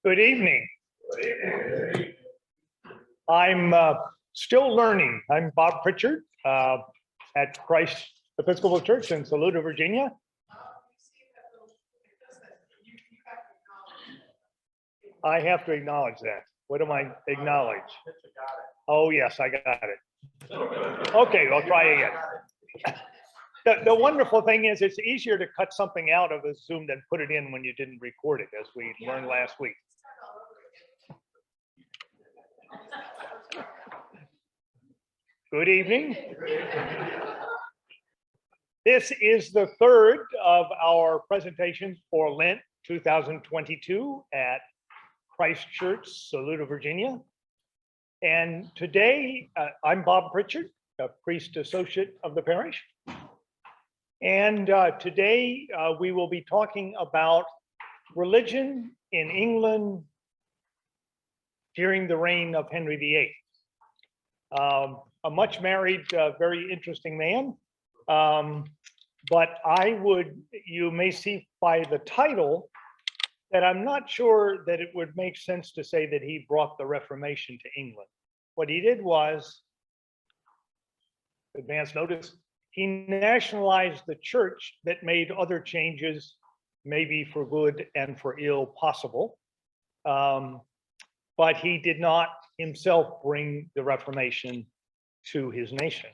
Good evening. I'm still learning. I'm Bob Prichard at Christ Episcopal Church in Saluda, Virginia. I have to acknowledge that. What do I acknowledge? Oh, yes, I got it. Okay, I'll try again. The wonderful thing is it's easier to cut something out of a Zoom than put it in when you didn't record it, as we learned last week. Good evening. This is the third of our presentations for Lent 2022 at Christ Church, Saluda, Virginia. And today, I'm Bob Prichard, a priest associate of the parish. And today we will be talking about religion in England during the reign of Henry VIII. A much married, very interesting man. But you may see by the title that I'm not sure that it would make sense to say that he brought the Reformation to England. What he did was, advance notice, he nationalized the church that made other changes, maybe for good and for ill, possible. But he did not himself bring the Reformation to his nation.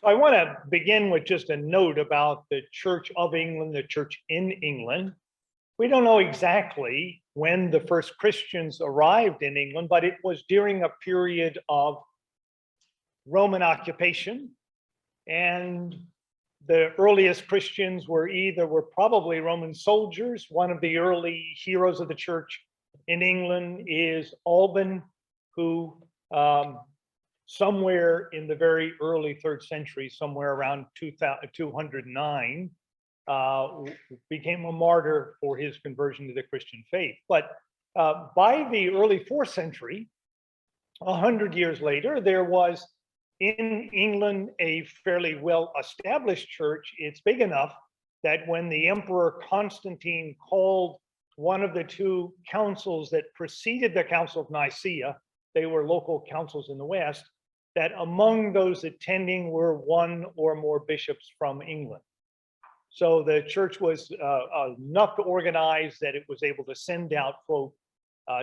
So I want to begin with just a note about the Church of England, the Church in England. We don't know exactly when the first Christians arrived in England, but it was during a period of Roman occupation. And the earliest Christians were probably Roman soldiers. One of the early heroes of the church in England is Alban, who somewhere in the very early 3rd century, somewhere around 209, became a martyr for his conversion to the Christian faith. But by the early 4th century, 100 years later, there was in England a fairly well-established church. It's big enough that when the Emperor Constantine called one of the two councils that preceded the Council of Nicaea, they were local councils in the West, that among those attending were one or more bishops from England. So the church was enough organized that it was able to send out folk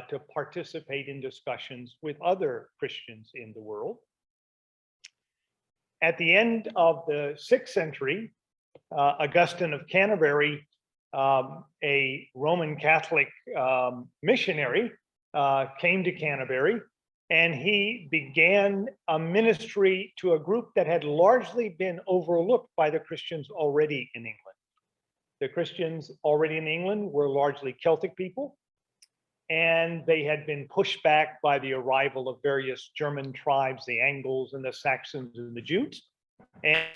to participate in discussions with other Christians in the world. At the end of the 6th century, Augustine of Canterbury, a Roman Catholic missionary, came to Canterbury, and he began a ministry to a group that had largely been overlooked by the Christians already in England. The Christians already in England were largely Celtic people, and they had been pushed back by the arrival of various German tribes, the Angles and the Saxons and the Jutes,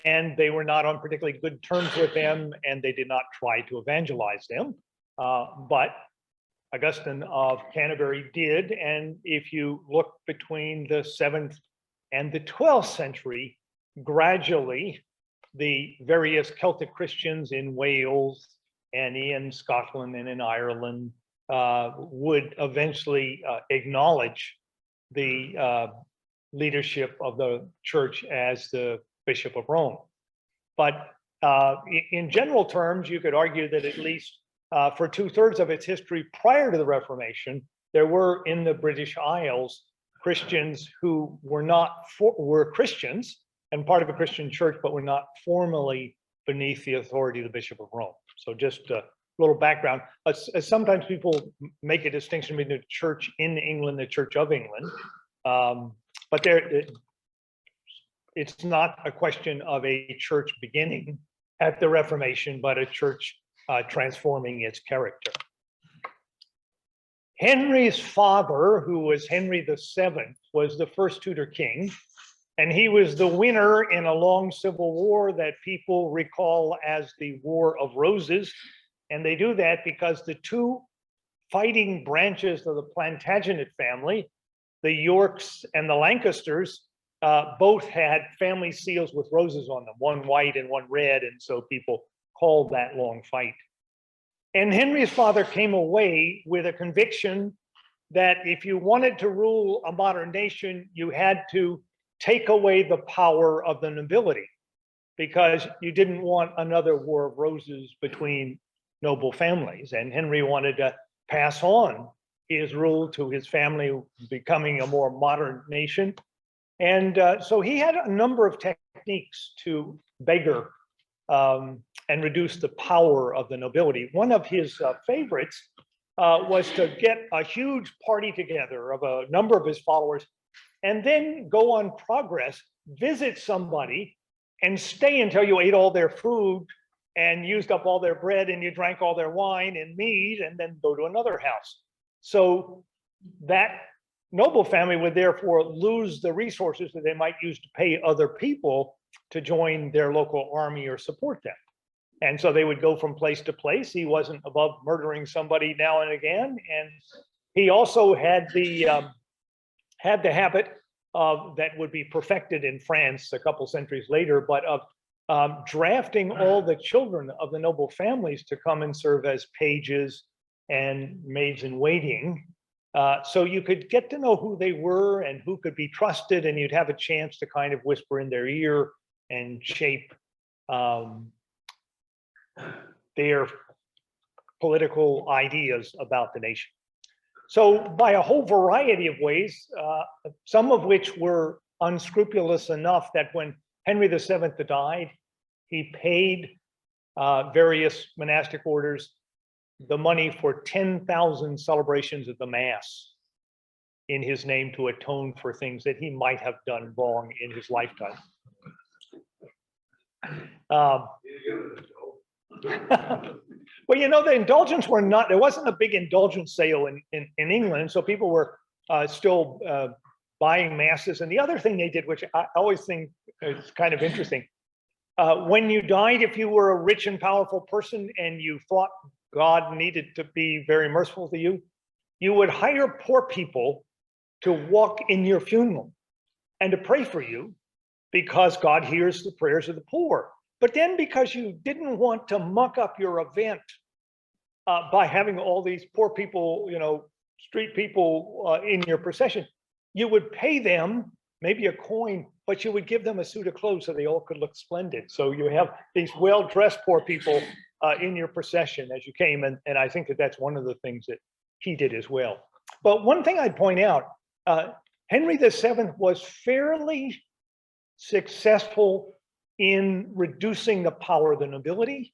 and they were not on particularly good terms with them, and they did not try to evangelize them. But Augustine of Canterbury did, and if you look between the 7th and the 12th century, gradually the various Celtic Christians in Wales and in Scotland and in Ireland would eventually acknowledge the leadership of the church as the Bishop of Rome. But in general terms, you could argue that at least for 2/3 of its history prior to the Reformation, there were in the British Isles Christians who were Christians and part of a Christian church, but were not formally beneath the authority of the Bishop of Rome. So just a little background. Sometimes people make a distinction between the church in England, the Church of England, but it's not a question of a church beginning at the Reformation, but a church transforming its character. Henry's father, who was Henry VII, was the first Tudor king, and he was the winner in a long civil war that people recall as the War of Roses. And they do that because the two fighting branches of the Plantagenet family, the Yorks and the Lancasters, both had family seals with roses on them, one white and one red, and so people called that long fight And Henry's father came away with a conviction that if you wanted to rule a modern nation, you had to take away the power of the nobility, because you didn't want another war of roses between noble families. And Henry wanted to pass on his rule to his family, becoming a more modern nation. And so he had a number of techniques to beggar and reduce the power of the nobility. One of his favorites was to get a huge party together of a number of his followers, and then go on progress, visit somebody, and stay until you ate all their food and used up all their bread and you drank all their wine and meat, and then go to another house. So that noble family would therefore lose the resources that they might use to pay other people to join their local army or support them. And so they would go from place to place. He wasn't above murdering somebody now and again. And he also had the habit of, that would be perfected in France a couple centuries later, but of drafting all the children of the noble families to come and serve as pages and maids in waiting. So you could get to know who they were and who could be trusted, and you'd have a chance to kind of whisper in their ear and shape their political ideas about the nation. So by a whole variety of ways, some of which were unscrupulous enough that when Henry VII died, he paid various monastic orders the money for 10,000 celebrations of the Mass in his name to atone for things that he might have done wrong in his lifetime. Well, you know, the indulgence were not, there wasn't a big indulgence sale in England, so people were still buying masses. And the other thing they did, which I always think is kind of interesting, when you died, if you were a rich and powerful person and you thought God needed to be very merciful to you, you would hire poor people to walk in your funeral and to pray for you, because God hears the prayers of the poor. But then, because you didn't want to muck up your event by having all these poor people, you know, street people in your procession, you would pay them maybe a coin, but you would give them a suit of clothes so they all could look splendid. So you have these well-dressed poor people in your procession as you came. And I think that that's one of the things that he did as well. But one thing I'd point out, Henry VII was fairly successful in reducing the power of the nobility.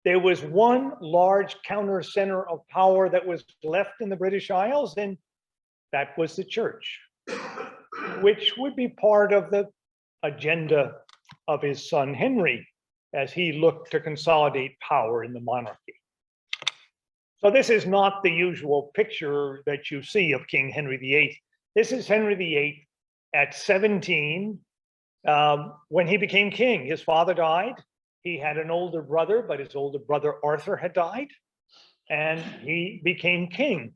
There was one large counter center of power that was left in the British Isles, and that was the church, which would be part of the agenda of his son Henry as he looked to consolidate power in the monarchy. So this is not the usual picture that you see of King Henry VIII. This is Henry VIII at 17 when he became king. His father died. He had an older brother, but his older brother Arthur had died, and he became king.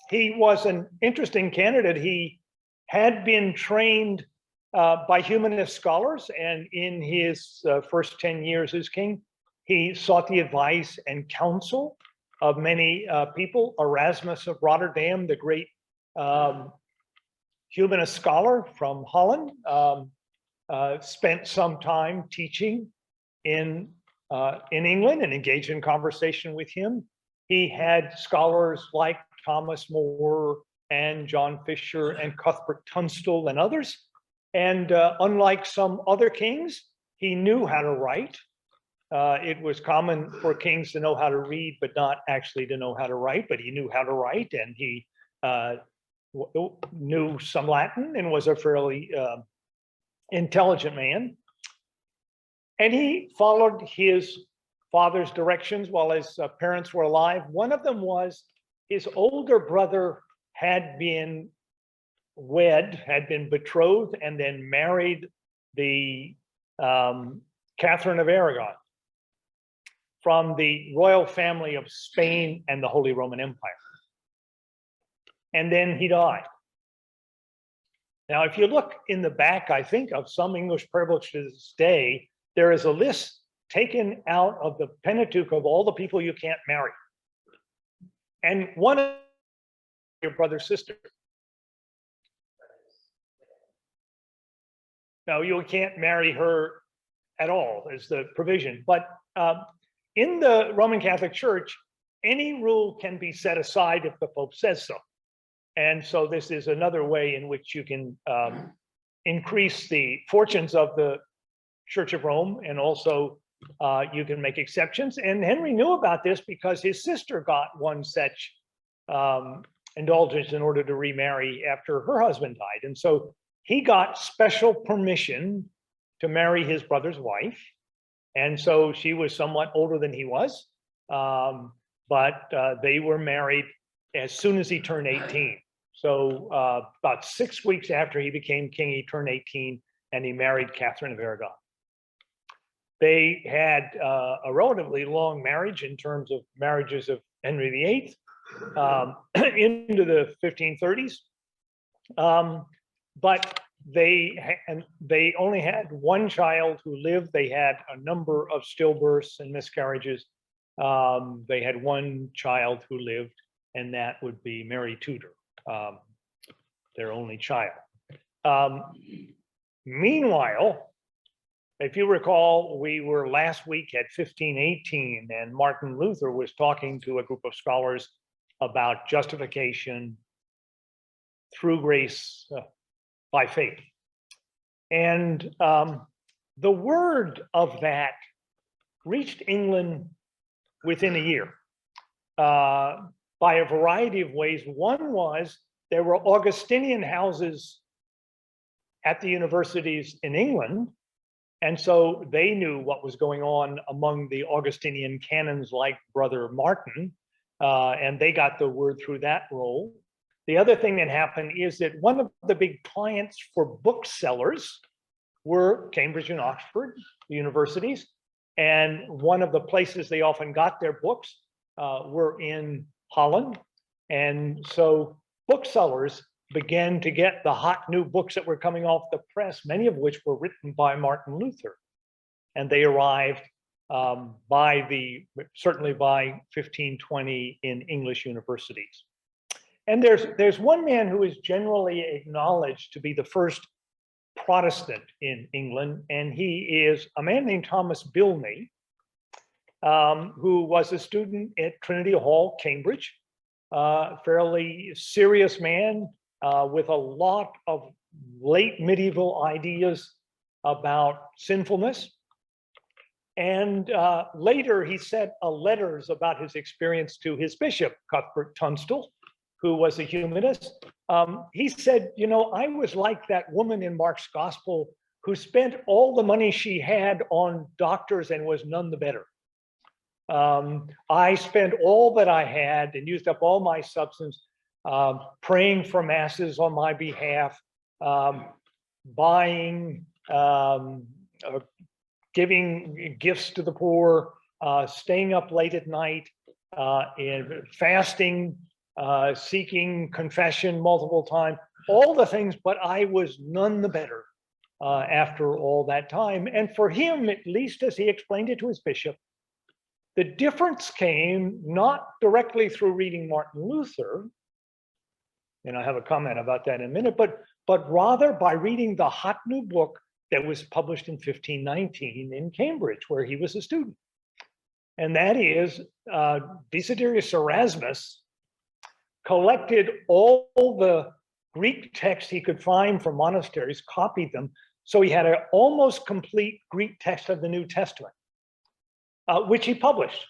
He was an interesting candidate. He had been trained by humanist scholars, and in his first 10 years as king, he sought the advice and counsel of many people. Erasmus of Rotterdam, the great humanist scholar from Holland, spent some time teaching in England and engaged in conversation with him. He had scholars like Thomas More and John Fisher and Cuthbert Tunstall and others. And unlike some other kings, he knew how to write. It was common for kings to know how to read, but not actually to know how to write, but he knew how to write, and he knew some Latin and was a fairly intelligent man. And he followed his father's directions while his parents were alive. One of them was his older brother had been had been betrothed and then married the Catherine of Aragon from the royal family of Spain and the Holy Roman Empire. And then he died. Now, if you look in the back, I think, of some English prayer books to this day, there is a list taken out of the Pentateuch of all the people you can't marry. and one of your brother's sister. No, you can't marry her at all, is the provision. But in the Roman Catholic Church, any rule can be set aside if the Pope says so. And so this is another way in which you can increase the fortunes of the Church of Rome, and also you can make exceptions. And Henry knew about this because his sister got one such indulgence in order to remarry after her husband died. And so he got special permission to marry his brother's wife. And so she was somewhat older than he was, but they were married as soon as he turned 18. So about 6 weeks after he became king, he turned 18 and he married Catherine of Aragon. They had a relatively long marriage in terms of marriages of Henry VIII into the 1530s. But they only had one child who lived. They had a number of stillbirths and miscarriages. They had one child who lived, and that would be Mary Tudor, their only child. Meanwhile, if you recall, we were last week at 1518, and Martin Luther was talking to a group of scholars about justification through grace by faith. And the word of that reached England within a year by a variety of ways. One was there were Augustinian houses at the universities in England, and so they knew what was going on among the Augustinian canons like Brother Martin, and they got the word through that role. The other thing that happened is that one of the big clients for booksellers were Cambridge and Oxford, the universities, and one of the places they often got their books were in Holland. And so booksellers began to get the hot new books that were coming off the press, many of which were written by Martin Luther. And they arrived certainly by 1520 in English universities. And there's one man who is generally acknowledged to be the first Protestant in England, and he is a man named Thomas Bilney, who was a student at Trinity Hall, Cambridge, fairly serious man with a lot of late medieval ideas about sinfulness. And later he sent letters about his experience to his bishop, Cuthbert Tunstall, who was a humanist. He said, you know, I was like that woman in Mark's gospel who spent all the money she had on doctors and was none the better. I spent all that I had and used up all my substance praying for masses on my behalf, buying, giving gifts to the poor, staying up late at night, and fasting, seeking confession multiple times, all the things, but I was none the better after all that time. And for him, at least as he explained it to his bishop, the difference came not directly through reading Martin Luther, and I have a comment about that in a minute, but rather by reading the hot new book that was published in 1519 in Cambridge, where he was a student. And that is Desiderius Erasmus collected all the Greek texts he could find from monasteries, copied them, so he had an almost complete Greek text of the New Testament, which he published.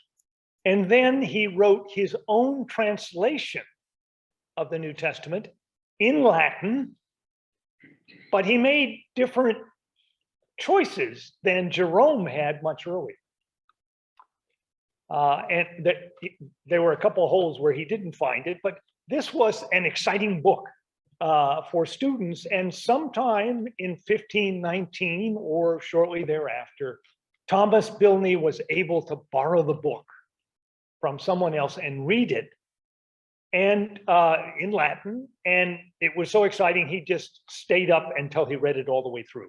And then he wrote his own translation of the New Testament in Latin, but he made different choices than Jerome had much earlier. And there were a couple of holes where he didn't find it, but this was an exciting book for students. And sometime in 1519 or shortly thereafter, Thomas Bilney was able to borrow the book from someone else and read it, and in Latin. And it was so exciting, he just stayed up until he read it all the way through.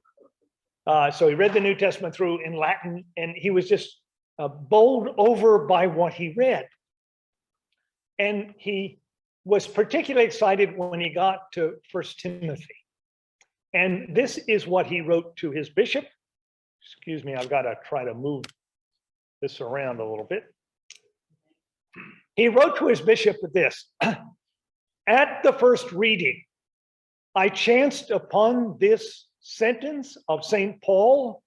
So he read the New Testament through in Latin, and he was just bowled over by what he read. And he was particularly excited when he got to 1 Timothy. And this is what he wrote to his bishop. Excuse me, I've got to try to move this around a little bit. He wrote to his bishop this: at the first reading, I chanced upon this sentence of St. Paul,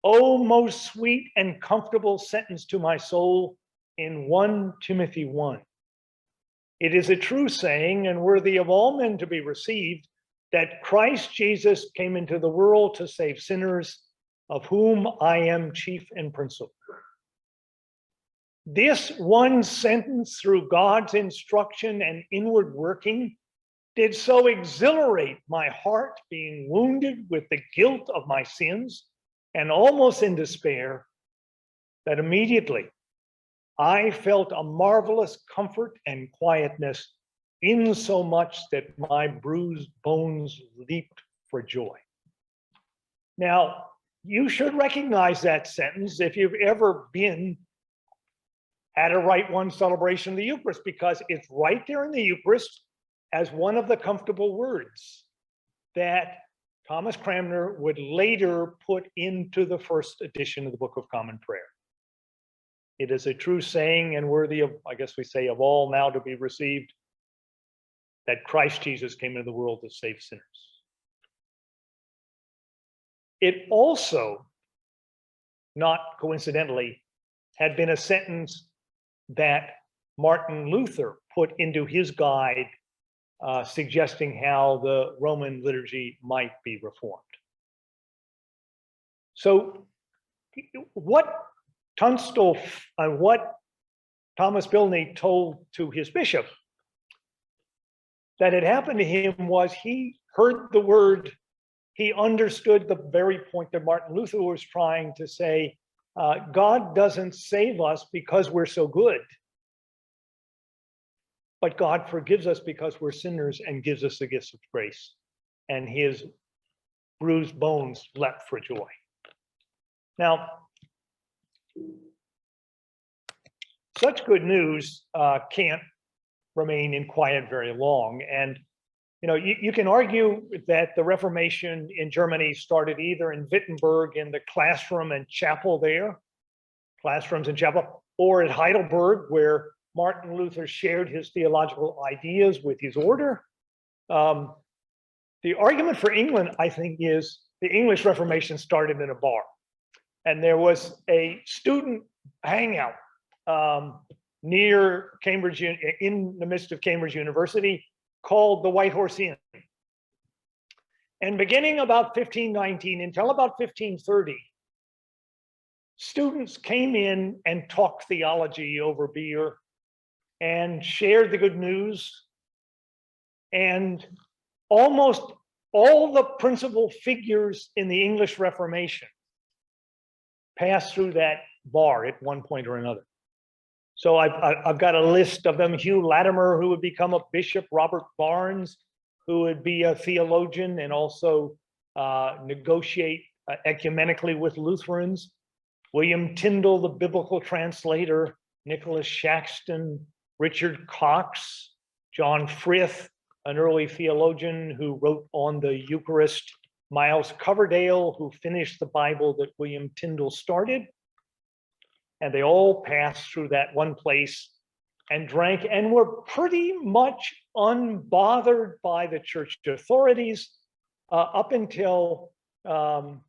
"O most sweet and comfortable sentence to my soul," in 1 Timothy 1. It is a true saying and worthy of all men to be received, that Christ Jesus came into the world to save sinners, of whom I am chief and principal. This one sentence, through God's instruction and inward working, did so exhilarate my heart, being wounded with the guilt of my sins and almost in despair, that immediately I felt a marvelous comfort and quietness, insomuch that my bruised bones leaped for joy. Now, you should recognize that sentence if you've ever been at a Rite One celebration of the Eucharist, because it's right there in the Eucharist as one of the comfortable words that Thomas Cranmer would later put into the first edition of the Book of Common Prayer. It is a true saying and worthy of, I guess we say, of all now to be received, that Christ Jesus came into the world to save sinners. It also, not coincidentally, had been a sentence that Martin Luther put into his guide, suggesting how the Roman liturgy might be reformed. So what Tunstall, what Thomas Bilney told to his bishop that had happened to him was he heard the word, he understood the very point that Martin Luther was trying to say. God doesn't save us because we're so good, but God forgives us because we're sinners and gives us the gifts of grace. And his bruised bones leapt for joy. Now, such good news can't remain in quiet very long. And you can argue that the Reformation in Germany started either in Wittenberg in the classroom and chapel there, classrooms and chapel, or at Heidelberg, where Martin Luther shared his theological ideas with his order. The argument for England, I think, is the English Reformation started in a bar. And there was a student hangout near Cambridge, in the midst of Cambridge University, called the White Horse Inn. And beginning about 1519 until about 1530, students came in and talked theology over beer and shared the good news. And almost all the principal figures in the English Reformation passed through that bar at one point or another. So I've got a list of them: Hugh Latimer, who would become a bishop; Robert Barnes, who would be a theologian and also negotiate ecumenically with Lutherans; William Tyndale, the biblical translator; Nicholas Shaxton; Richard Cox; John Frith, an early theologian who wrote on the Eucharist; Miles Coverdale, who finished the Bible that William Tyndale started. And they all passed through that one place and drank and were pretty much unbothered by the church authorities up until about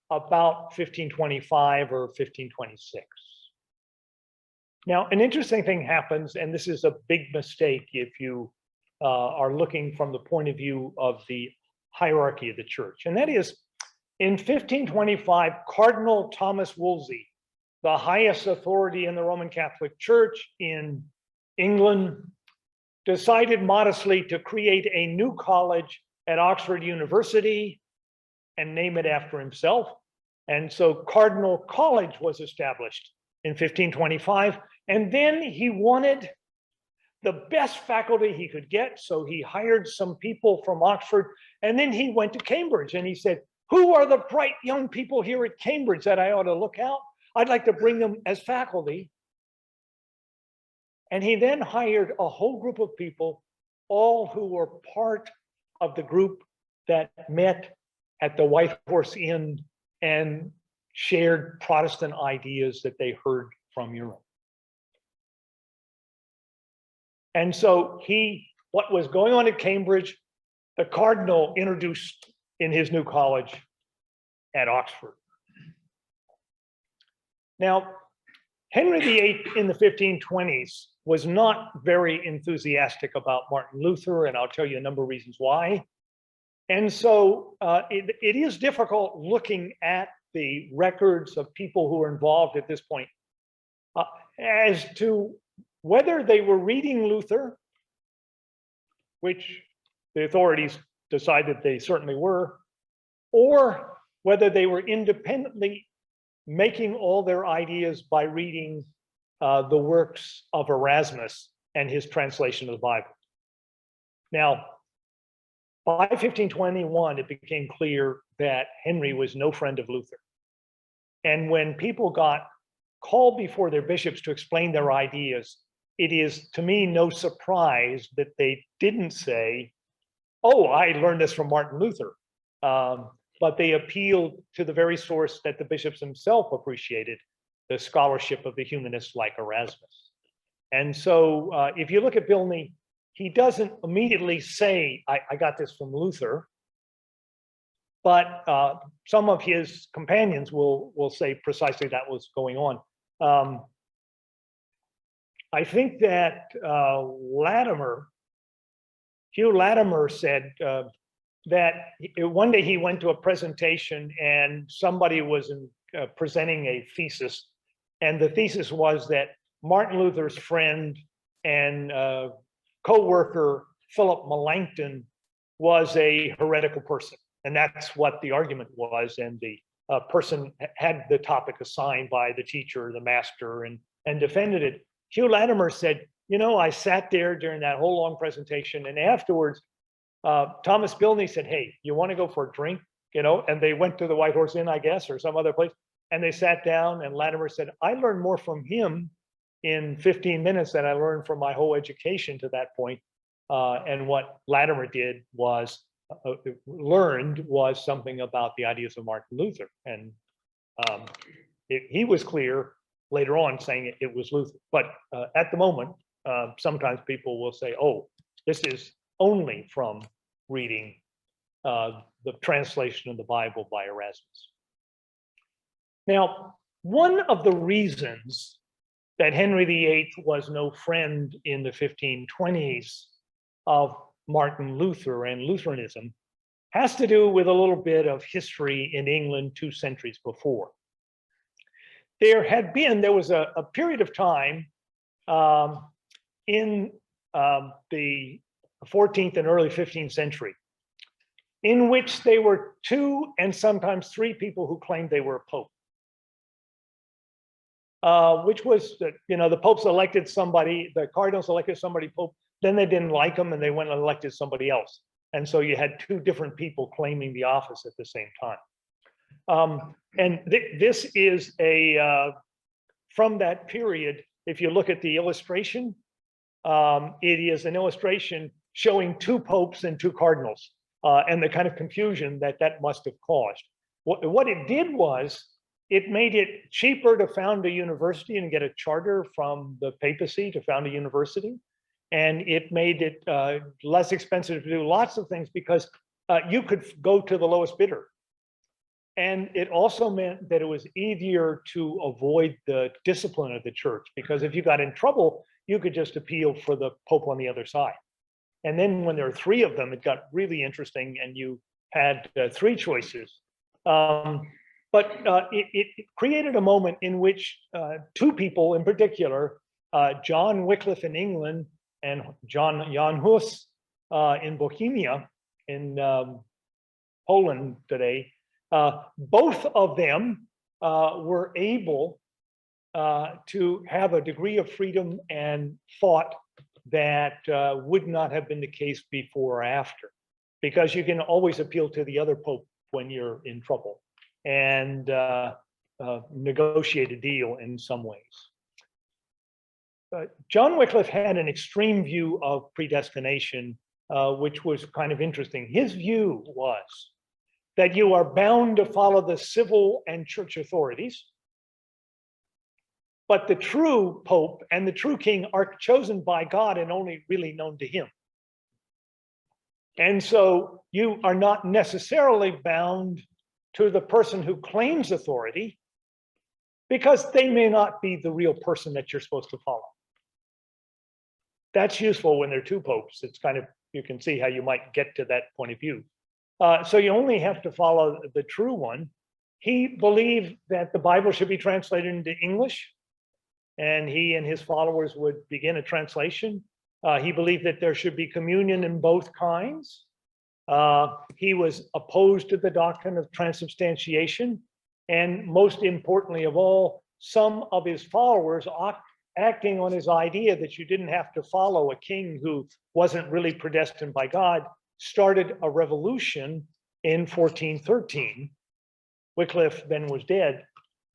1525 or 1526. Now, an interesting thing happens, and this is a big mistake if you are looking from the point of view of the hierarchy of the church. And that is, in 1525, Cardinal Thomas Wolsey, the highest authority in the Roman Catholic Church in England, decided modestly to create a new college at Oxford University and name it after himself. And so Cardinal College was established in 1525. And then he wanted the best faculty he could get, so he hired some people from Oxford. And then he went to Cambridge and he said, who are the bright young people here at Cambridge that I ought to look out? I'd like to bring them as faculty. And he then hired a whole group of people, all who were part of the group that met at the White Horse Inn and shared Protestant ideas that they heard from Europe. And so what was going on at Cambridge, the Cardinal introduced in his new college at Oxford. Now, Henry VIII in the 1520s was not very enthusiastic about Martin Luther, and I'll tell you a number of reasons why. And so it is difficult looking at the records of people who were involved at this point as to whether they were reading Luther, which the authorities decided they certainly were, or whether they were independently making all their ideas by reading the works of Erasmus and his translation of the Bible. Now, by 1521, it became clear that Henry was no friend of Luther. And when people got called before their bishops to explain their ideas, it is, to me, no surprise that they didn't say, oh, I learned this from Martin Luther. But they appealed to the very source that the bishops themselves appreciated, the scholarship of the humanists like Erasmus. And so if you look at Bilney, he doesn't immediately say, I got this from Luther, but some of his companions will say precisely that was going on. I think that Hugh Latimer said that one day he went to a presentation and somebody was presenting a thesis, and the thesis was that Martin Luther's friend and co-worker Philip Melanchthon was a heretical person, and that's what the argument was. And the person had the topic assigned by the teacher, the master, and defended it. Hugh Latimer said, you know, I sat there during that whole long presentation, and afterwards, Thomas Bilney said, hey, you want to go for a drink? You know, and they went to the White Horse Inn, I guess, or some other place, and they sat down, and Latimer said, I learned more from him in 15 minutes than I learned from my whole education to that point. And what Latimer did was, learned was something about the ideas of Martin Luther. And he was clear later on saying it was Luther. But at the moment, sometimes people will say, oh, this is only from reading the translation of the Bible by Erasmus. Now, one of the reasons that Henry VIII was no friend in the 1520s of Martin Luther and Lutheranism has to do with a little bit of history in England 2 centuries before. There was a period of time in the 14th and early 15th century in which there were 2 and sometimes 3 people who claimed they were a pope. Which was that, you know, the popes elected somebody, the cardinals elected somebody pope, then they didn't like them and they went and elected somebody else. And so you had 2 different people claiming the office at the same time. And this is from that period, if you look at the illustration, it is an illustration showing 2 popes and 2 cardinals and the kind of confusion that must have caused. What it did was, it made it cheaper to found a university and get a charter from the papacy to found a university. And it made it less expensive to do lots of things because you could go to the lowest bidder. And it also meant that it was easier to avoid the discipline of the church, because if you got in trouble, you could just appeal for the pope on the other side. And then when there were 3 of them, it got really interesting and you had 3 choices. But it created a moment in which 2 people in particular, John Wycliffe in England and Jan Hus in Bohemia, in Poland today, both of them were able to have a degree of freedom and thought that would not have been the case before or after, because you can always appeal to the other pope when you're in trouble and negotiate a deal in some ways. John Wycliffe had an extreme view of predestination, which was kind of interesting. His view was that you are bound to follow the civil and church authorities, but the true pope and the true king are chosen by God and only really known to him. And so you are not necessarily bound to the person who claims authority, because they may not be the real person that you're supposed to follow. That's useful when there are two popes. It's kind of, you can see how you might get to that point of view. So you only have to follow the true one. He believed that the Bible should be translated into English, and he and his followers would begin a translation. He believed that there should be communion in both kinds. He was opposed to the doctrine of transubstantiation. And most importantly of all, some of his followers, acting on his idea that you didn't have to follow a king who wasn't really predestined by God, started a revolution in 1413. Wycliffe then was dead,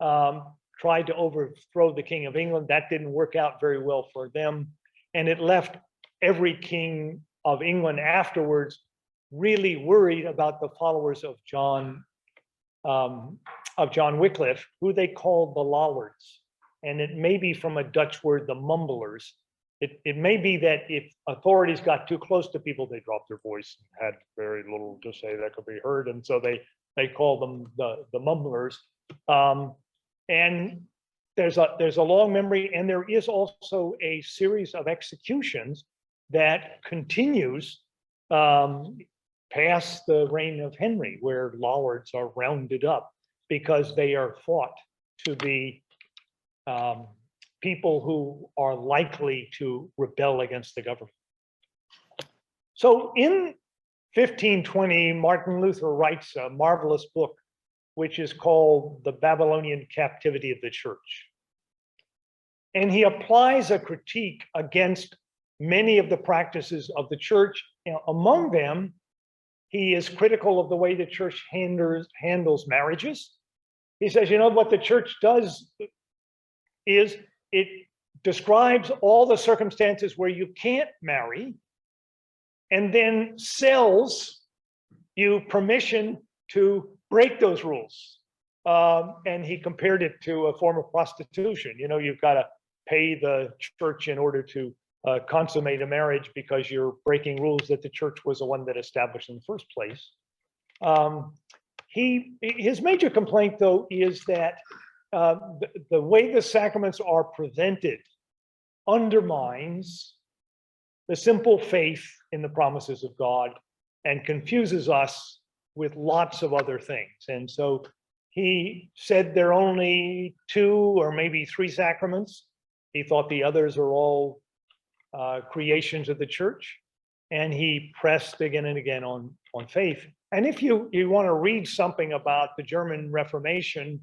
tried to overthrow the King of England. That didn't work out very well for them. And it left every king of England afterwards really worried about the followers of John Wycliffe, who they called the Lollards. And it may be from a Dutch word, the mumblers. It may be that if authorities got too close to people, they dropped their voice and had very little to say that could be heard. And so they called them the mumblers. And there's a long memory, and there is also a series of executions that continues past the reign of Henry, where Lollards are rounded up because they are thought to be people who are likely to rebel against the government. So in 1520, Martin Luther writes a marvelous book, which is called The Babylonian Captivity of the Church. And he applies a critique against many of the practices of the church. Among them, he is critical of the way the church handles marriages. He says, you know, what the church does is it describes all the circumstances where you can't marry, and then sells you permission to break those rules. And he compared it to a form of prostitution. You know, you've got to pay the church in order to consummate a marriage because you're breaking rules that the church was the one that established in the first place. His major complaint, though, is that the way the sacraments are presented undermines the simple faith in the promises of God and confuses us with lots of other things. And so he said there are only 2 or maybe 3 sacraments. He thought the others are all creations of the church. And he pressed again and again on faith. And if you want to read something about the German Reformation,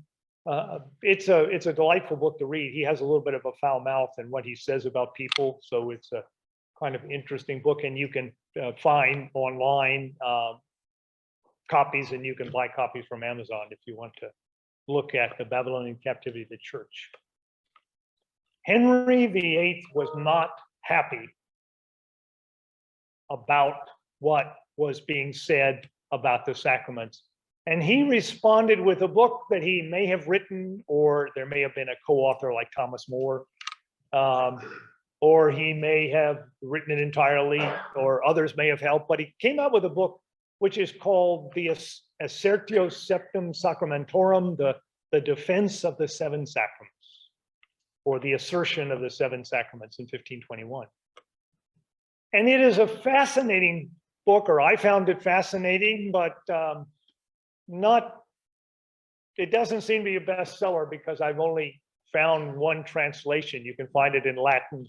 it's a delightful book to read. He has a little bit of a foul mouth in what he says about people. So it's a kind of interesting book, and you can find online copies, and you can buy copies from Amazon if you want to look at the Babylonian Captivity of the Church. Henry VIII was not happy about what was being said about the sacraments. And he responded with a book that he may have written, or there may have been a co-author like Thomas More, or he may have written it entirely, or others may have helped, but he came out with a book which is called the Assertio Septem Sacramentorum, the defense of the 7 sacraments, or the assertion of the 7 sacraments in 1521. And it is a fascinating book, or I found it fascinating, but it doesn't seem to be a bestseller because I've only found one translation. You can find it in Latin.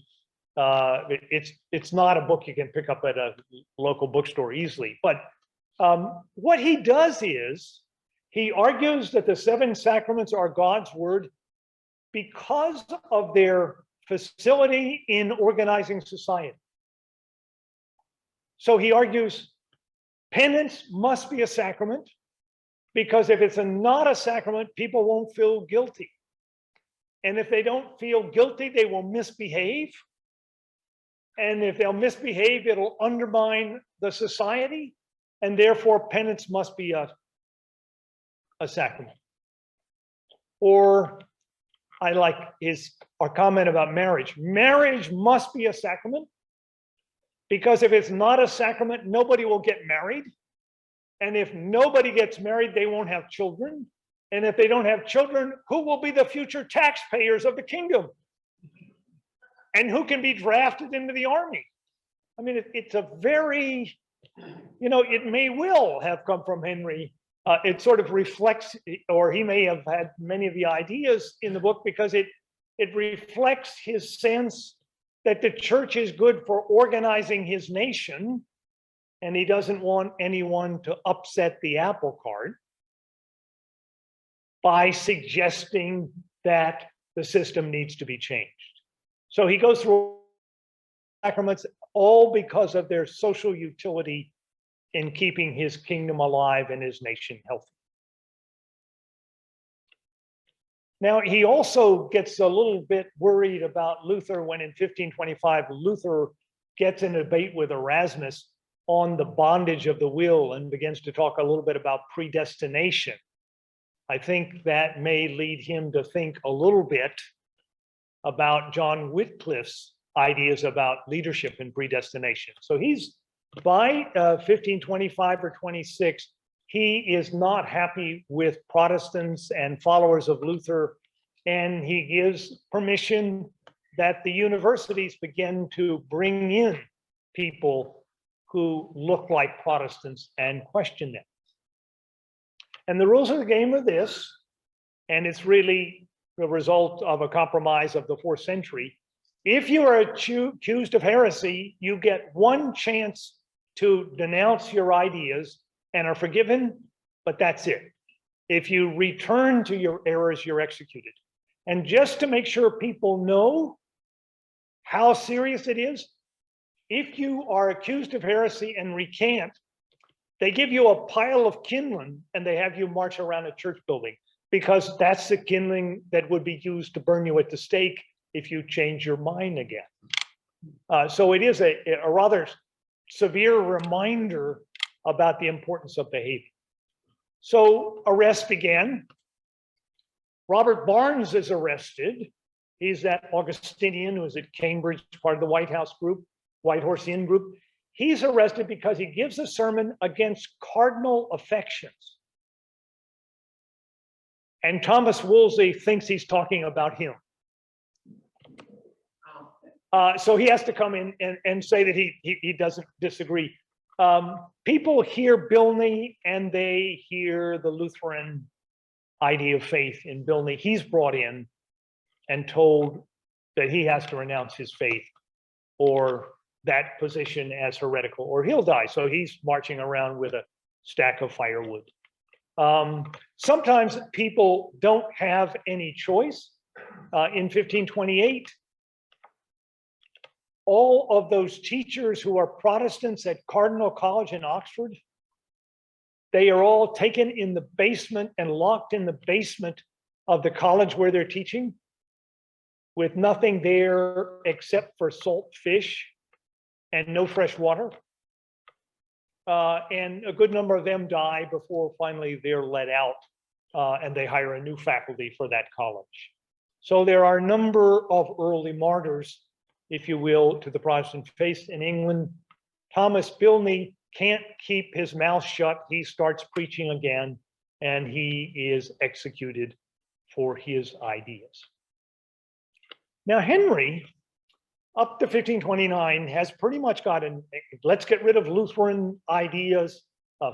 It's not a book you can pick up at a local bookstore easily. But what he does is he argues that the 7 sacraments are God's word because of their facility in organizing society. So he argues penance must be a sacrament, because if it's not a sacrament, people won't feel guilty. And if they don't feel guilty, they will misbehave. And if they'll misbehave, it'll undermine the society. And therefore, penance must be a sacrament. Or I like our comment about marriage. Marriage must be a sacrament, because if it's not a sacrament, nobody will get married. And if nobody gets married, they won't have children. And if they don't have children, who will be the future taxpayers of the kingdom? And who can be drafted into the army? I mean, it's a very, it may well have come from Henry. It sort of reflects, or he may have had many of the ideas in the book, because it reflects his sense that the church is good for organizing his nation, and he doesn't want anyone to upset the apple cart by suggesting that the system needs to be changed. So he goes through sacraments, all because of their social utility in keeping his kingdom alive and his nation healthy. Now, he also gets a little bit worried about Luther when in 1525, Luther gets in a debate with Erasmus on the bondage of the will and begins to talk a little bit about predestination. I think that may lead him to think a little bit about John Wycliffe's ideas about leadership and predestination. So he's, by 1525 or 26, he is not happy with Protestants and followers of Luther, and he gives permission that the universities begin to bring in people who look like Protestants and question them. And the rules of the game are this, and it's really the result of a compromise of the 4th century. If you are accused of heresy, you get one chance to denounce your ideas and are forgiven, but that's it. If you return to your errors, you're executed. And just to make sure people know how serious it is, if you are accused of heresy and recant, they give you a pile of kindling and they have you march around a church building, because that's the kindling that would be used to burn you at the stake if you change your mind again. So it is a rather severe reminder about the importance of behavior. So arrest began. Robert Barnes is arrested. He's that Augustinian who was at Cambridge, part of the White House group, White Horse Inn group. He's arrested because he gives a sermon against cardinal affections. And Thomas Wolsey thinks he's talking about him. So he has to come in and say that he doesn't disagree. People hear Bilney and they hear the Lutheran idea of faith in Bilney. He's brought in and told that he has to renounce his faith or that position as heretical, or he'll die. So he's marching around with a stack of firewood. Sometimes people don't have any choice. In 1528, all of those teachers who are Protestants at Cardinal College in Oxford, they are all taken in the basement and locked in the basement of the college where they're teaching, with nothing there except for salt fish and no fresh water. And a good number of them die before finally they're let out and they hire a new faculty for that college. So there are a number of early martyrs, if you will, to the Protestant faith in England. Thomas Bilney can't keep his mouth shut. He starts preaching again, and he is executed for his ideas. Now, Henry, up to 1529, has pretty much gotten, let's get rid of Lutheran ideas,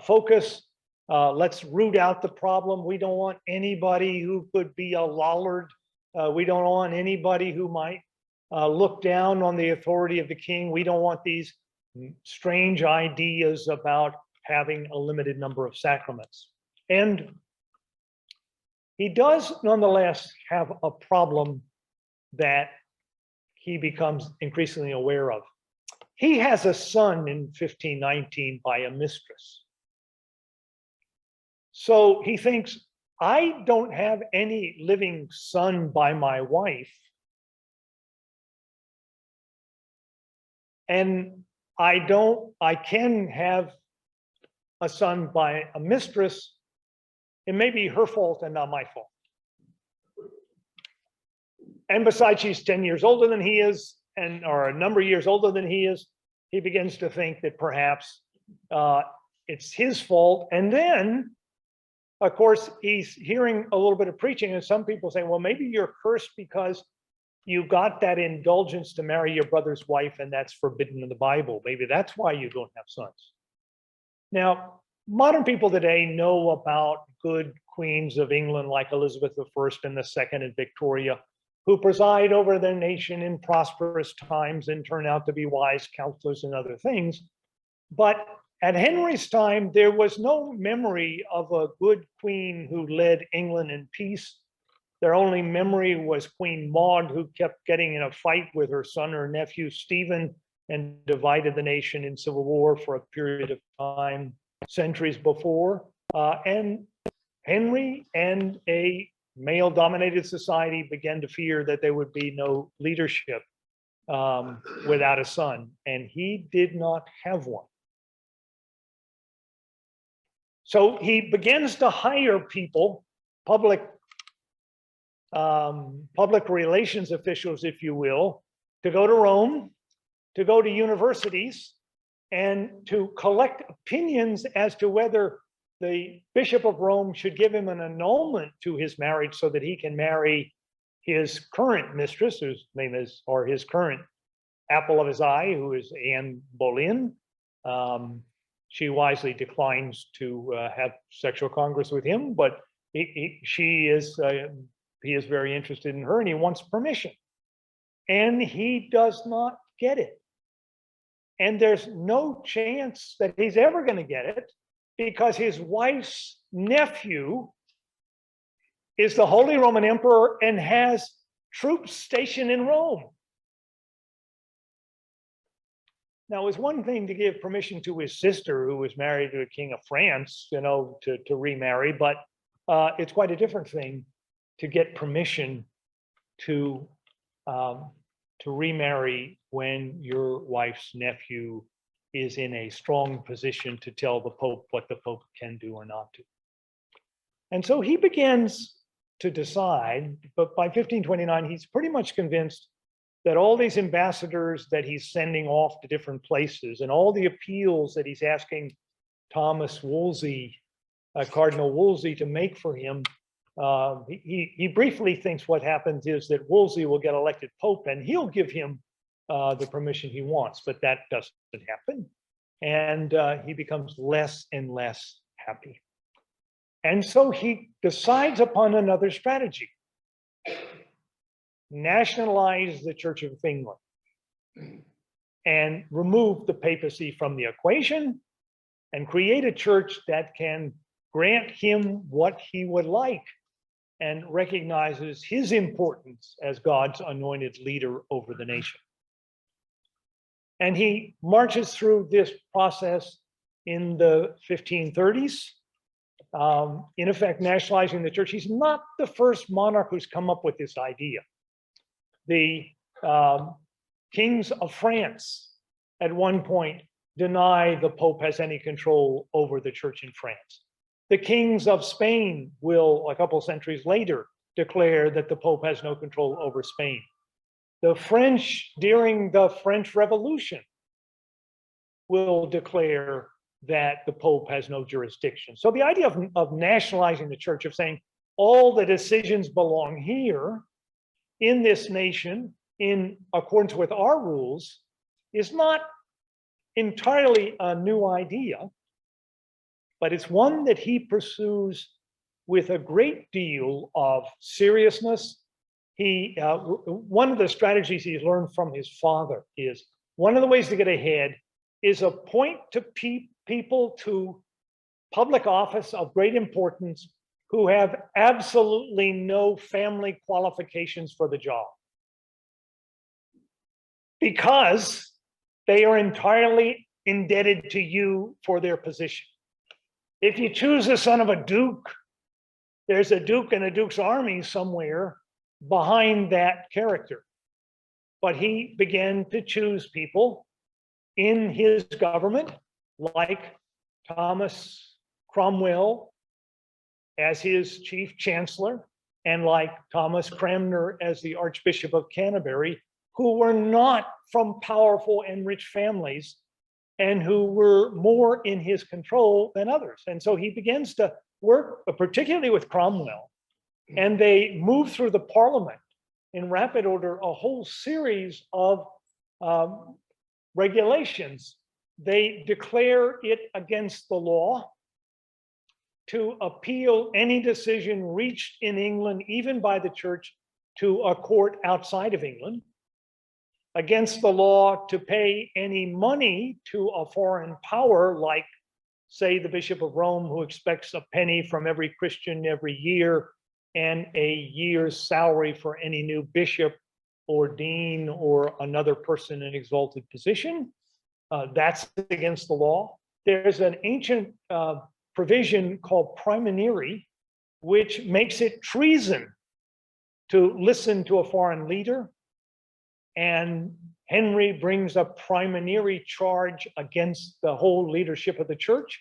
focus, let's root out the problem. We don't want anybody who could be a lollard. We don't want anybody who might look down on the authority of the king. We don't want these strange ideas about having a limited number of sacraments. And he does nonetheless have a problem that he becomes increasingly aware of. He has a son in 1519 by a mistress. So he thinks, I don't have any living son by my wife, and I can have a son by a mistress. It may be her fault and not my fault. And besides, she's 10 years older than he is, or a number of years older than he is. He begins to think that perhaps it's his fault. And then, of course, he's hearing a little bit of preaching, and some people say, well, maybe you're cursed because you got that indulgence to marry your brother's wife, and that's forbidden in the Bible. Maybe that's why you don't have sons. Now, modern people today know about good queens of England like Elizabeth I and II and Victoria, who preside over their nation in prosperous times and turn out to be wise counselors and other things. But at Henry's time, there was no memory of a good queen who led England in peace. Their only memory was Queen Maud, who kept getting in a fight with her son or nephew Stephen and divided the nation in civil war for a period of time, centuries before. And Henry and a male-dominated society began to fear that there would be no leadership without a son, and he did not have one. So he begins to hire people, public relations officials, if you will, to go to Rome, to go to universities, and to collect opinions as to whether the Bishop of Rome should give him an annulment to his marriage so that he can marry his current mistress, whose name is, or his current apple of his eye, who is Anne Boleyn. She wisely declines to have sexual congress with him, but he is very interested in her, and he wants permission. And he does not get it. And there's no chance that he's ever going to get it, because his wife's nephew is the Holy Roman Emperor and has troops stationed in Rome. Now, it was one thing to give permission to his sister, who was married to a king of France, to remarry, but it's quite a different thing to get permission to remarry when your wife's nephew is in a strong position to tell the Pope what the Pope can do or not do. And so he begins to decide, but by 1529, he's pretty much convinced that all these ambassadors that he's sending off to different places and all the appeals that he's asking Thomas Wolsey, Cardinal Wolsey, to make for him, he briefly thinks what happens is that Wolsey will get elected Pope and he'll give him the permission he wants, but that doesn't happen. And he becomes less and less happy. And so he decides upon another strategy: nationalize the Church of England and remove the papacy from the equation and create a church that can grant him what he would like and recognizes his importance as God's anointed leader over the nation. And he marches through this process in the 1530s, in effect nationalizing the church. He's not the first monarch who's come up with this idea. The kings of France at one point deny the Pope has any control over the church in France. The kings of Spain will, a couple centuries later, declare that the Pope has no control over Spain. The French, during the French Revolution, will declare that the Pope has no jurisdiction. So the idea of nationalizing the church, of saying all the decisions belong here in this nation in accordance with our rules, is not entirely a new idea, but it's one that he pursues with a great deal of seriousness. One of the strategies he's learned from his father is, one of the ways to get ahead is appoint to people to public office of great importance who have absolutely no family qualifications for the job, because they are entirely indebted to you for their position. If you choose the son of a duke there's a duke and a duke's army somewhere behind that character. But he began to choose people in his government, like Thomas Cromwell as his chief chancellor, and like Thomas Cranmer as the Archbishop of Canterbury, who were not from powerful and rich families and who were more in his control than others. And so he begins to work, particularly with Cromwell, and they move through the parliament in rapid order a whole series of regulations. They declare it against the law to appeal any decision reached in England, even by the church, to a court outside of England, against the law to pay any money to a foreign power, like, say, the Bishop of Rome, who expects a penny from every Christian every year and a year's salary for any new bishop or dean or another person in exalted position. That's against the law. There's an ancient provision called praemunire, which makes it treason to listen to a foreign leader. And Henry brings a praemunire charge against the whole leadership of the church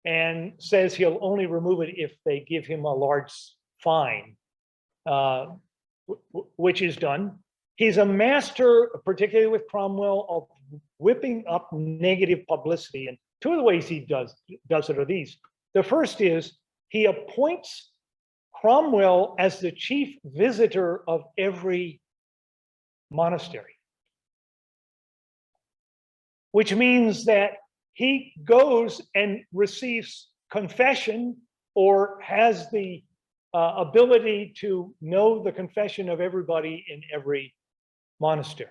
and says he'll only remove it if they give him a large fine, which is done. He's a master, particularly with Cromwell, of whipping up negative publicity. And two of the ways he does it are these. The first is he appoints Cromwell as the chief visitor of every monastery, which means that he goes and receives confession or has the ability to know the confession of everybody in every monastery.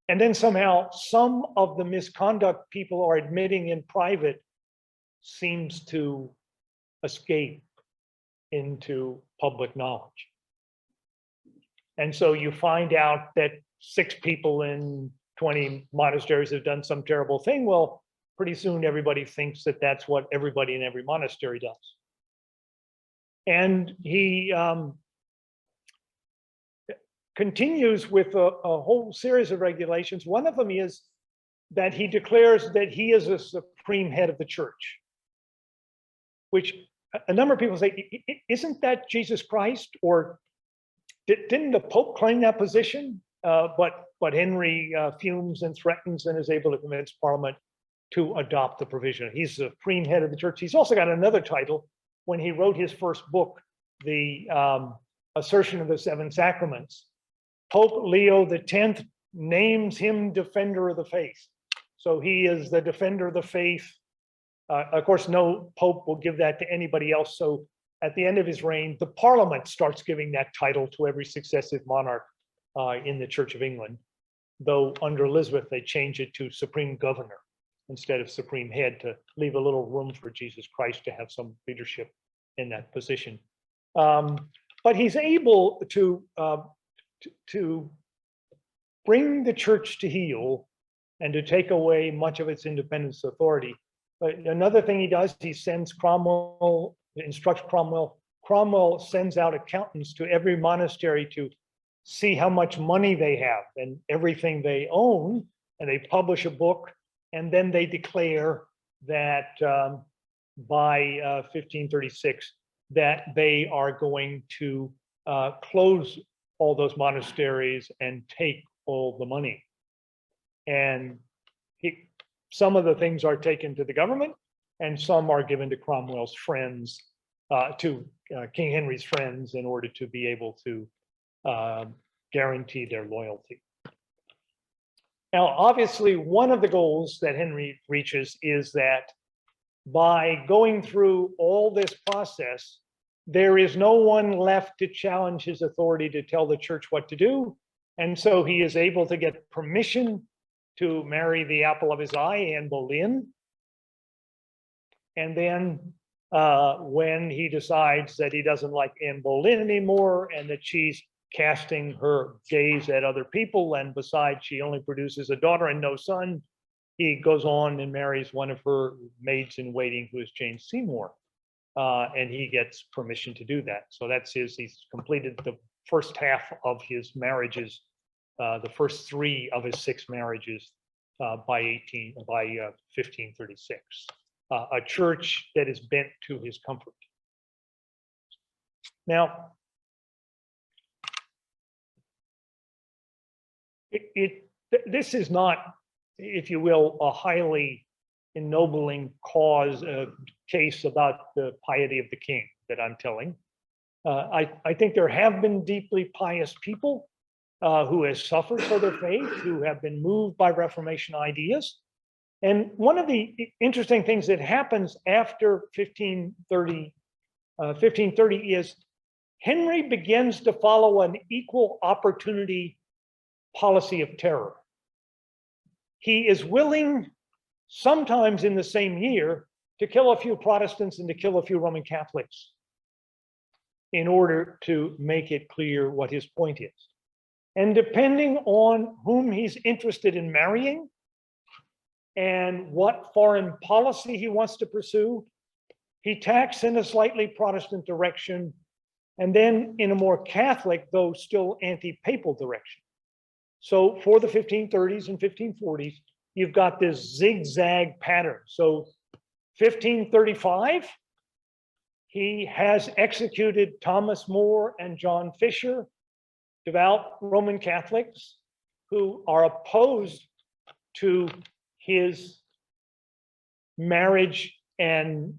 And then somehow some of the misconduct people are admitting in private seems to escape into public knowledge. And so you find out that 6 people in 20 monasteries have done some terrible thing. Well, pretty soon everybody thinks that that's what everybody in every monastery does. And he continues with a whole series of regulations. One of them is that he declares that he is a supreme head of the church, which a number of people say, isn't that Jesus Christ? Or didn't the Pope claim that position? But Henry fumes and threatens and is able to convince Parliament to adopt the provision. He's the supreme head of the church. He's also got another title. When he wrote his first book, the Assertion of the Seven Sacraments, Pope Leo X names him defender of the faith. So he is the defender of the faith. Of course, no pope will give that to anybody else. So at the end of his reign, the Parliament starts giving that title to every successive monarch in the Church of England. Though under Elizabeth, they change it to Supreme Governor instead of Supreme Head to leave a little room for Jesus Christ to have some leadership in that position. But he's able to bring the church to heel and to take away much of its independence authority. But another thing he does, he sends Cromwell, instructs Cromwell. Cromwell sends out accountants to every monastery to see how much money they have and everything they own, and they publish a book, and then they declare that by 1536 that they are going to close all those monasteries and take all the money. And some of the things are taken to the government, and some are given to Cromwell's friends, to King Henry's friends, in order to be able to guarantee their loyalty. Now, obviously, one of the goals that Henry reaches is that by going through all this process, there is no one left to challenge his authority to tell the church what to do. And so he is able to get permission to marry the apple of his eye, Anne Boleyn. And then when he decides that he doesn't like Anne Boleyn anymore and that she's casting her gaze at other people, and besides, she only produces a daughter and no son, he goes on and marries one of her maids in waiting, who is Jane Seymour. and he gets permission to do that. So that's he's completed the first half of his marriages, the first 3 of his 6 marriages by 1536. A church that is bent to his comfort. Now, this is not, if you will, a highly ennobling case about the piety of the king that I'm telling. I think there have been deeply pious people who have suffered for their faith, who have been moved by Reformation ideas. And one of the interesting things that happens after 1530 is Henry begins to follow an equal opportunity policy of terror. He is willing, sometimes in the same year, to kill a few Protestants and to kill a few Roman Catholics in order to make it clear what his point is. And depending on whom he's interested in marrying and what foreign policy he wants to pursue, he tacks in a slightly Protestant direction, and then in a more Catholic, though still anti-papal direction. So for the 1530s and 1540s, you've got this zigzag pattern. So 1535, he has executed Thomas More and John Fisher, devout Roman Catholics who are opposed to his marriage and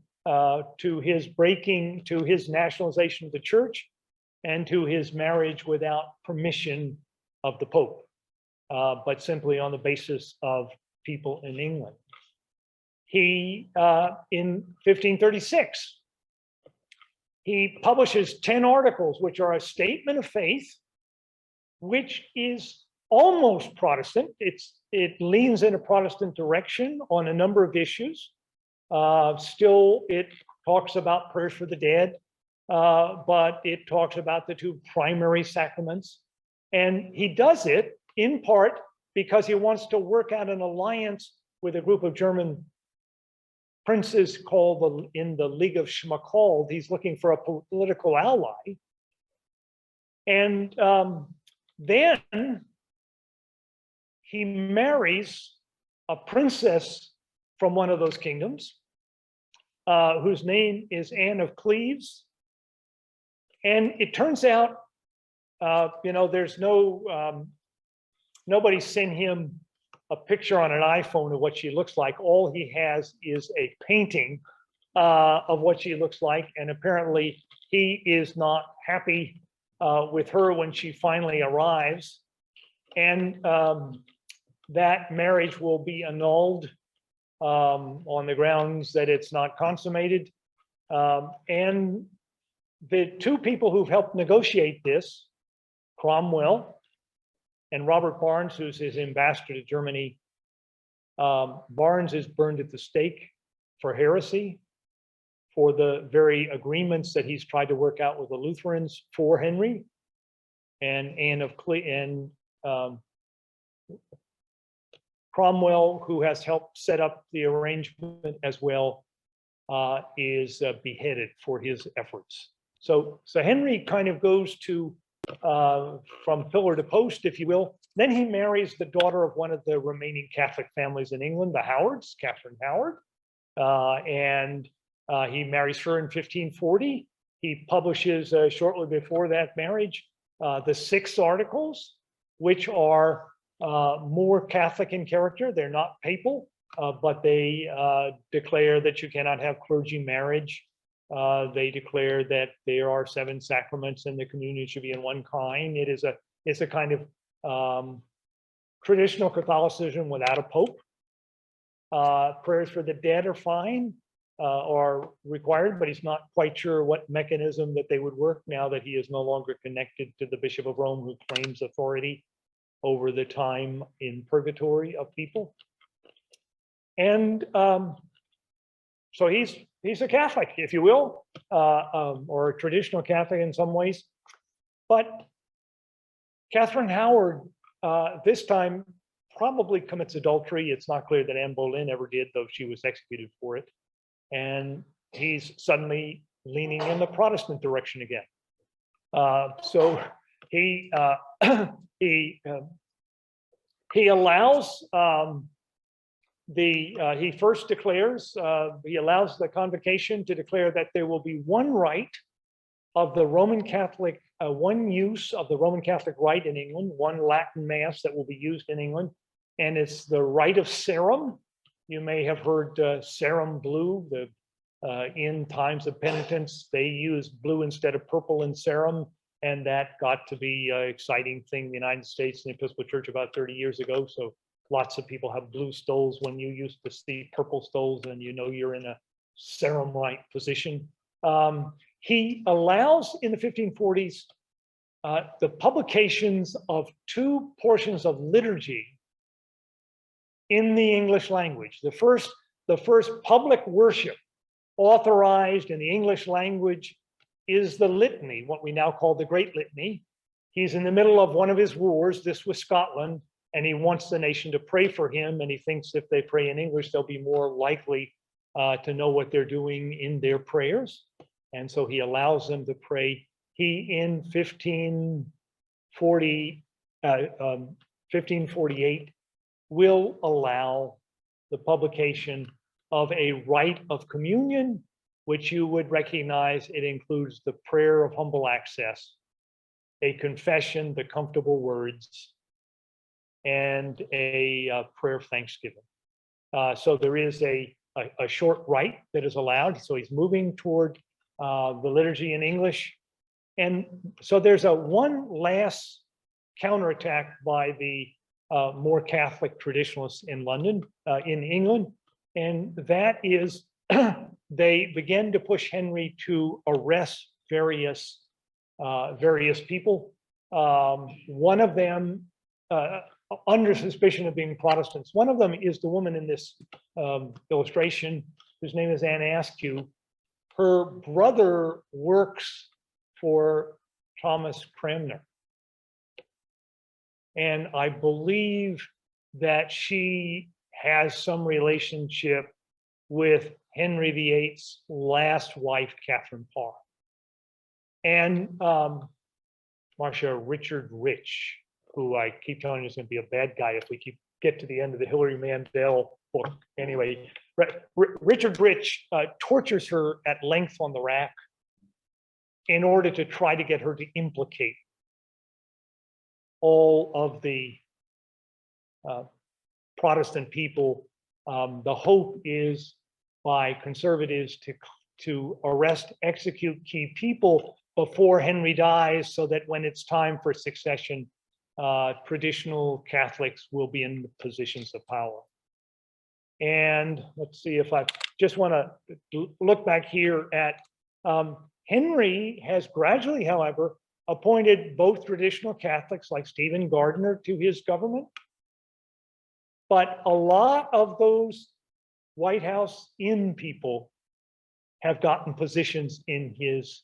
to his nationalization of the church and to his marriage without permission of the Pope, but simply on the basis of people in England. He, in 1536, he publishes 10 articles, which are a statement of faith, which is almost Protestant. It leans in a Protestant direction on a number of issues. Still, it talks about prayers for the dead, but it talks about the 2 primary sacraments. And he does it in part because he wants to work out an alliance with a group of German princes called in the League of Schmalkald. He's looking for a political ally. And then he marries a princess from one of those kingdoms, whose name is Anne of Cleves. And it turns out, there's nobody sent him a picture on an iPhone of what she looks like. All he has is a painting of what she looks like. And apparently he is not happy with her when she finally arrives. And that marriage will be annulled on the grounds that it's not consummated. And the 2 people who've helped negotiate this, Cromwell and Robert Barnes, who's his ambassador to Germany. Barnes is burned at the stake for heresy, for the very agreements that he's tried to work out with the Lutherans for Henry. And Anne of Cleves and Cromwell, who has helped set up the arrangement as well, is beheaded for his efforts. So Henry kind of goes to from pillar to post, if you will. Then he marries the daughter of one of the remaining Catholic families in England, the Howards, Catherine Howard, and he marries her in 1540. He publishes shortly before that marriage the 6 articles, which are more Catholic in character. They're not papal, but they declare that you cannot have clergy marriage. They declare that there are 7 sacraments and the communion should be in one kind. It's a kind of traditional Catholicism without a pope. Prayers for the dead are fine, are required, but he's not quite sure what mechanism that they would work now that he is no longer connected to the Bishop of Rome, who claims authority over the time in purgatory of people. And so he's a Catholic, if you will, or a traditional Catholic in some ways. But Catherine Howard, this time, probably commits adultery. It's not clear that Anne Boleyn ever did, though she was executed for it. And he's suddenly leaning in the Protestant direction again. So he he allows he first declares, he allows the convocation to declare that there will be one rite of the Roman Catholic, one use of the Roman Catholic rite in England, one Latin Mass that will be used in England, and it's the rite of Sarum. You may have heard Sarum blue. In times of penitence, they use blue instead of purple in Sarum, and that got to be an exciting thing in the United States and the Episcopal Church about 30 years ago. So lots of people have blue stoles when you used to see purple stoles, and you know you're in a Sarum rite position. He allows in the 1540s the publications of two portions of liturgy in the English language. The first public worship authorized in the English language is the litany, what we now call the Great Litany. He's in the middle of one of his wars, this was Scotland, and he wants the nation to pray for him, and he thinks if they pray in English, they'll be more likely to know what they're doing in their prayers. And so he allows them to pray. He, in 1548, will allow the publication of a rite of communion, which you would recognize. It includes the prayer of humble access, a confession, the comfortable words, and a prayer of thanksgiving. So there is a short rite that is allowed. So he's moving toward the liturgy in English. And so there's one last counterattack by the more Catholic traditionalists in England, and that is they began to push Henry to arrest various people. One of them under suspicion of being Protestants. One of them is the woman in this illustration, whose name is Anne Askew. Her brother works for Thomas Cranmer. And I believe that she has some relationship with Henry VIII's last wife, Catherine Parr. And Marcia, Richard Rich, who I keep telling you is going to be a bad guy if we get to the end of the Hilary Mandel book. Anyway, Richard Rich tortures her at length on the rack in order to try to get her to implicate all of the Protestant people. The hope is by conservatives to arrest, execute key people before Henry dies, so that when it's time for succession, traditional Catholics will be in positions of power. And let's see if I just want to look back here at Henry has gradually, however, appointed both traditional Catholics like Stephen Gardiner to his government. But a lot of those White House in people have gotten positions in his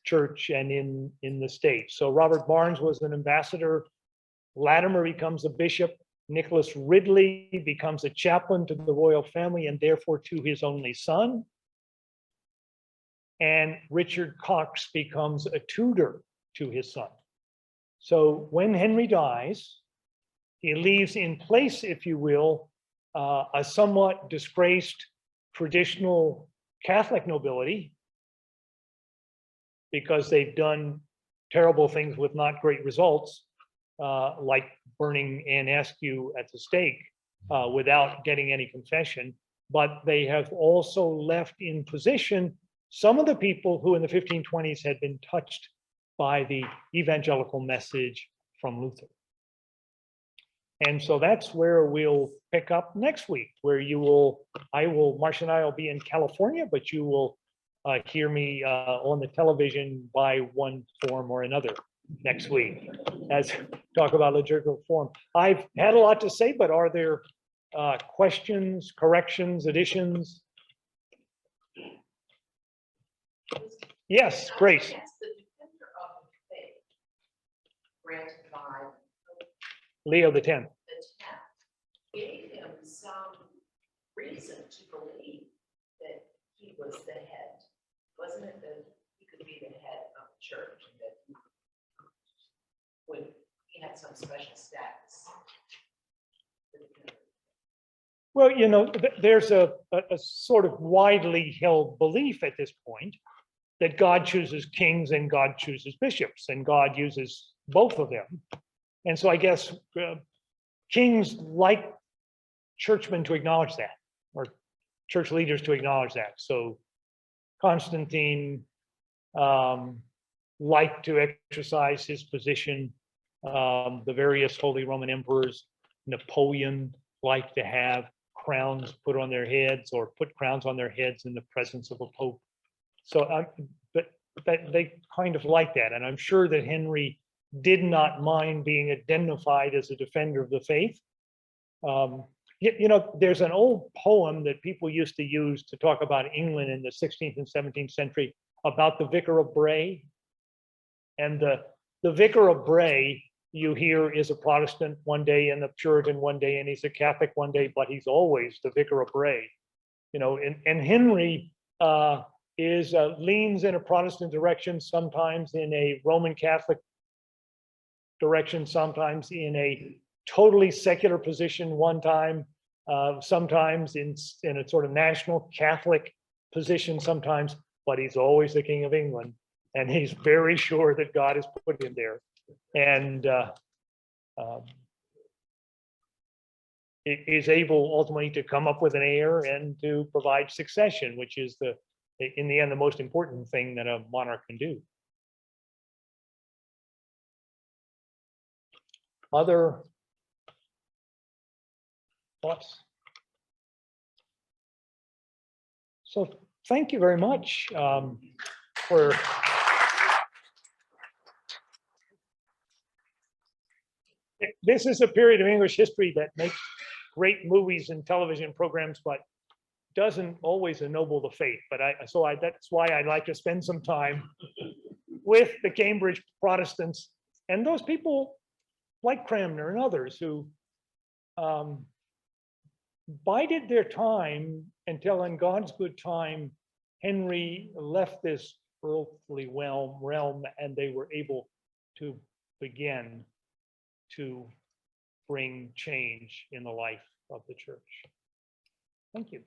church and in the state. So Robert Barnes was an ambassador. Latimer becomes a bishop. Nicholas Ridley becomes a chaplain to the royal family and therefore to his only son. And Richard Cox becomes a tutor to his son. So when Henry dies, he leaves in place, if you will, a somewhat disgraced traditional Catholic nobility, because they've done terrible things with not great results, like burning Anne Askew at the stake without getting any confession. But they have also left in position some of the people who in the 1520s had been touched by the evangelical message from Luther. And so that's where we'll pick up next week, where Marcia and I will be in California, but you will hear me on the television by one form or another next week as talk about liturgical form. I've had a lot to say, but are there questions, corrections, additions? Yes, Grace. Granted by Leo the 10th. gave him some reason to believe that was the head. Wasn't it that he could be the head of the church and that he had some special status? Well, you know, there's a sort of widely held belief at this point that God chooses kings and God chooses bishops, and God uses both of them. And so I guess kings like churchmen to acknowledge that, or church leaders to acknowledge that. So Constantine liked to exercise his position. The various Holy Roman emperors, Napoleon liked to have crowns put on their heads, or put crowns on their heads in the presence of a pope. So, but they kind of like that. And I'm sure that Henry did not mind being identified as a defender of the faith. You know, there's an old poem that people used to use to talk about England in the 16th and 17th century about the Vicar of Bray. And the Vicar of Bray, you hear, is a Protestant one day and a Puritan one day, and he's a Catholic one day, but he's always the Vicar of Bray. You know, and Henry leans in a Protestant direction, sometimes in a Roman Catholic direction, sometimes in a totally secular position one time, sometimes in a sort of national Catholic position sometimes, but he's always the King of England. And he's very sure that God has put him there. And is able ultimately to come up with an heir and to provide succession, which is in the end, the most important thing that a monarch can do. Other thoughts? So thank you very much for this is a period of English history that makes great movies and television programs, but doesn't always ennoble the faith. But that's why I like to spend some time with the Cambridge Protestants and those people like Cranmer and others who bided their time until, in God's good time, Henry left this earthly realm and they were able to begin to bring change in the life of the church. Thank you.